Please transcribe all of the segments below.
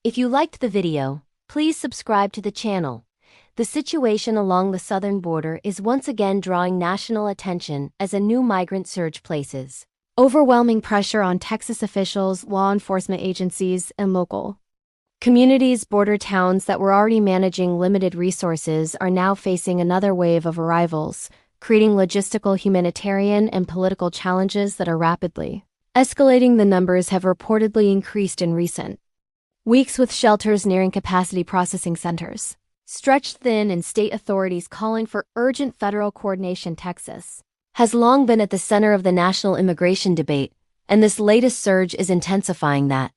If you liked the video, please subscribe to the channel. The situation along the southern border is once again drawing national attention as a new migrant surge places overwhelming pressure on Texas officials, law enforcement agencies, and local communities. Border towns that were already managing limited resources are now facing another wave of arrivals, creating logistical, humanitarian, and political challenges that are rapidly escalating. The numbers have reportedly increased in recent weeks, with shelters nearing capacity, processing centers stretched thin, and state authorities calling for urgent federal coordination. Texas has long been at the center of the national immigration debate, and this latest surge is intensifying that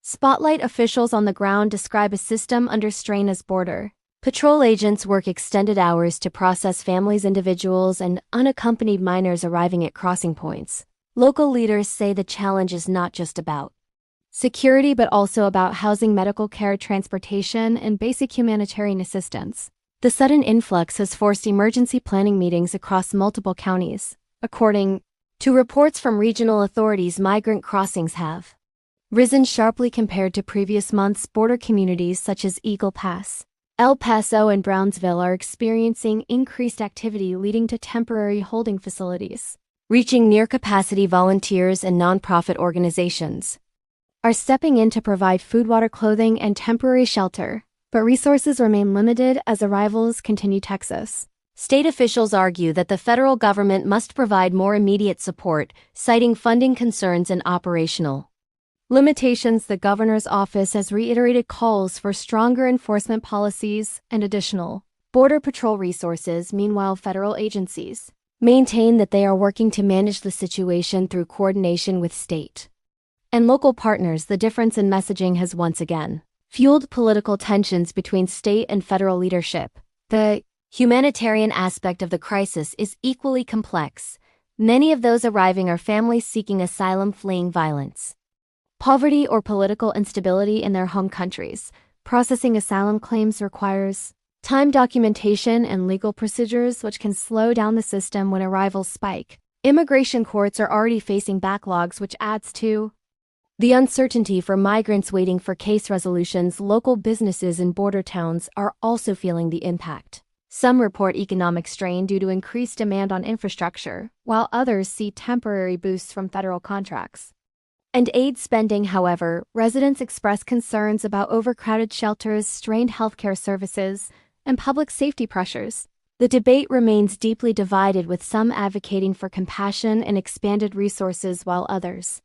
spotlight. Officials on the ground describe a system under strain as border patrol agents work extended hours to process families, individuals, and unaccompanied minors arriving at crossing points. Local leaders say the challenge is not just about security but also about housing, medical care, transportation, and basic humanitarian assistance. The sudden influx has forced emergency planning meetings across multiple counties. According to reports from regional authorities, migrant crossings have risen sharply compared to previous months. Border communities such as Eagle Pass, El Paso, and Brownsville are experiencing increased activity, leading to temporary holding facilities reaching near capacity. Volunteers and nonprofit organizations are stepping in to provide food, water, clothing, and temporary shelter, but resources remain limited as arrivals continue. Texas state officials argue that the federal government must provide more immediate support, citing funding concerns and operational limitations. The governor's office has reiterated calls for stronger enforcement policies and additional border patrol resources. Meanwhile, federal agencies maintain that they are working to manage the situation through coordination with state and local partners. The difference in messaging has once again fueled political tensions between state and federal leadership. The humanitarian aspect of the crisis is equally complex. Many of those arriving are families seeking asylum, fleeing violence, poverty, or political instability in their home countries. Processing asylum claims requires time, documentation, and legal procedures, which can slow down the system when arrivals spike. Immigration courts are already facing backlogs, which adds to the uncertainty for migrants waiting for case resolutions. Local businesses in border towns are also feeling the impact. Some report economic strain due to increased demand on infrastructure, while others see temporary boosts from federal contracts and aid spending. However, residents express concerns about overcrowded shelters, strained healthcare services, and public safety pressures. The debate remains deeply divided, with some advocating for compassion and expanded resources while others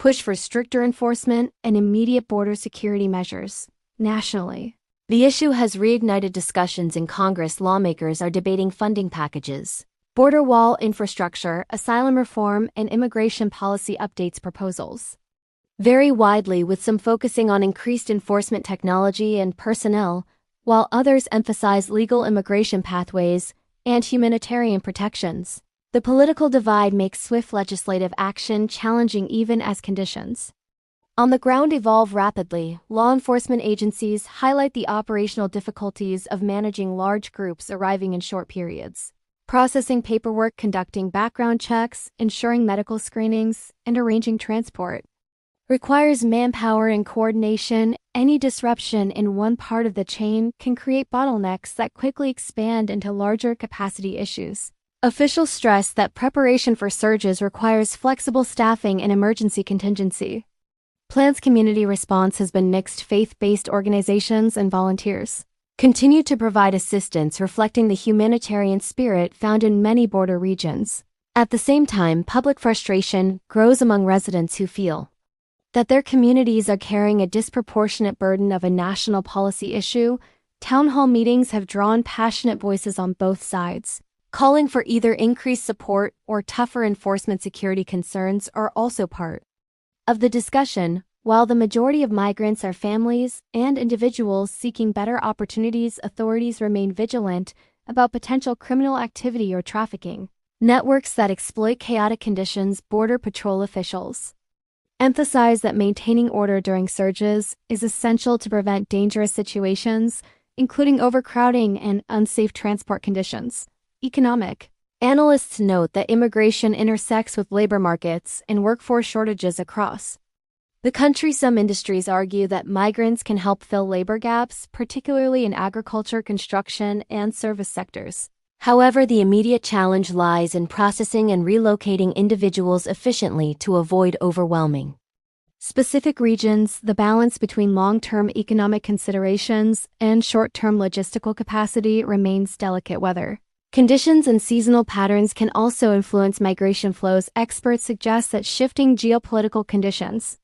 push for stricter enforcement and immediate border security measures. Nationally, the issue has reignited discussions in Congress. Lawmakers are debating funding packages, border wall infrastructure, asylum reform, and immigration policy updates. Proposals vary widely, with some focusing on increased enforcement, technology, and personnel, while others emphasize legal immigration pathways and humanitarian protections. The political divide makes swift legislative action challenging even as conditions on the ground evolve rapidly. Law enforcement agencies highlight the operational difficulties of managing large groups arriving in short periods. Processing paperwork, conducting background checks, ensuring medical screenings, and arranging transport requires manpower and coordination. Any disruption in one part of the chain can create bottlenecks that quickly expand into larger capacity issues. Officials stress that preparation for surges requires flexible staffing and emergency contingency plans. Community response has been mixed. Faith-based organizations and volunteers continue to provide assistance, reflecting the humanitarian spirit found in many border regions. At the same time, public frustration grows among residents who feel that their communities are carrying a disproportionate burden of a national policy issue. Town hall meetings have drawn passionate voices on both sides, calling for either increased support or tougher enforcement. Security concerns are also part of the discussion. While the majority of migrants are families and individuals seeking better opportunities, authorities remain vigilant about potential criminal activity or trafficking networks that exploit chaotic conditions. Border Patrol officials emphasize that maintaining order during surges is essential to prevent dangerous situations, including overcrowding and unsafe transport conditions. Economic analysts note that immigration intersects with labor markets and workforce shortages across The country's some industries argue that migrants can help fill labor gaps, particularly in agriculture, construction, and service sectors. However, the immediate challenge lies in processing and relocating individuals efficiently to avoid overwhelming specific regions. The balance between long-term economic considerations and short-term logistical capacity remains delicate. Weather conditions and seasonal patterns can also influence migration flows. Experts suggest that shifting geopolitical conditions,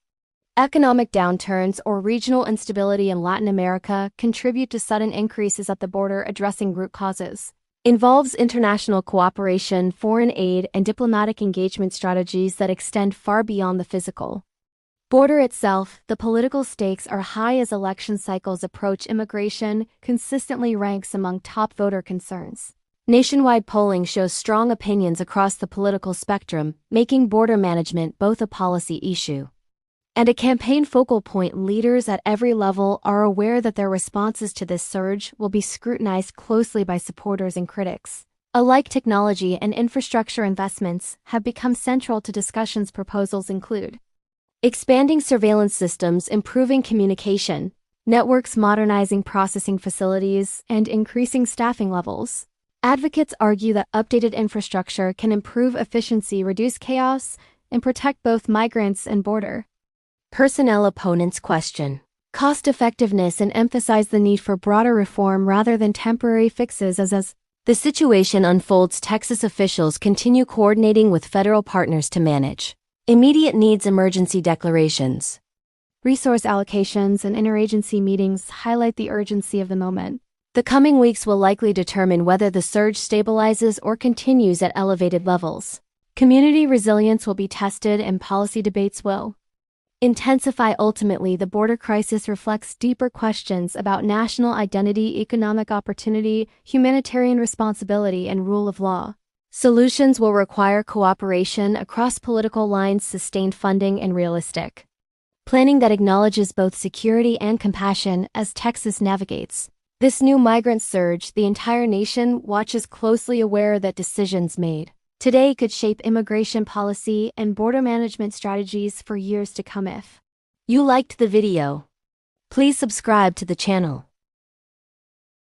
economic downturns, or regional instability in Latin America contribute to sudden increases at the border. Addressing root causes involves international cooperation, foreign aid, and diplomatic engagement strategies that extend far beyond the physical border itself. The political stakes are high as election cycles approach. Immigration consistently ranks among top voter concerns. Nationwide polling shows strong opinions across the political spectrum, making border management both a policy issue and a campaign focal point. Leaders at every level are aware that their responses to this surge will be scrutinized closely by supporters and critics alike. Technology and infrastructure investments have become central to discussions. Proposals include expanding surveillance systems, improving communication networks, modernizing processing facilities, and increasing staffing levels. Advocates argue that updated infrastructure can improve efficiency, reduce chaos, and protect both migrants and border personnel. Opponents question cost-effectiveness and emphasize the need for broader reform rather than temporary fixes. As the situation unfolds, Texas officials continue coordinating with federal partners to manage immediate needs. Emergency declarations, resource allocations, and interagency meetings highlight the urgency of the moment. The coming weeks will likely determine whether the surge stabilizes or continues at elevated levels. Community resilience will be tested and policy debates will intensify. Ultimately, the border crisis reflects deeper questions about national identity, economic opportunity, humanitarian responsibility, and rule of law. Solutions will require cooperation across political lines, sustained funding, and realistic planning that acknowledges both security and compassion. As Texas navigates this new migrant surge, the entire nation watches closely, aware that decisions made today could shape immigration policy and border management strategies for years to come. If you liked the video, please subscribe to the channel.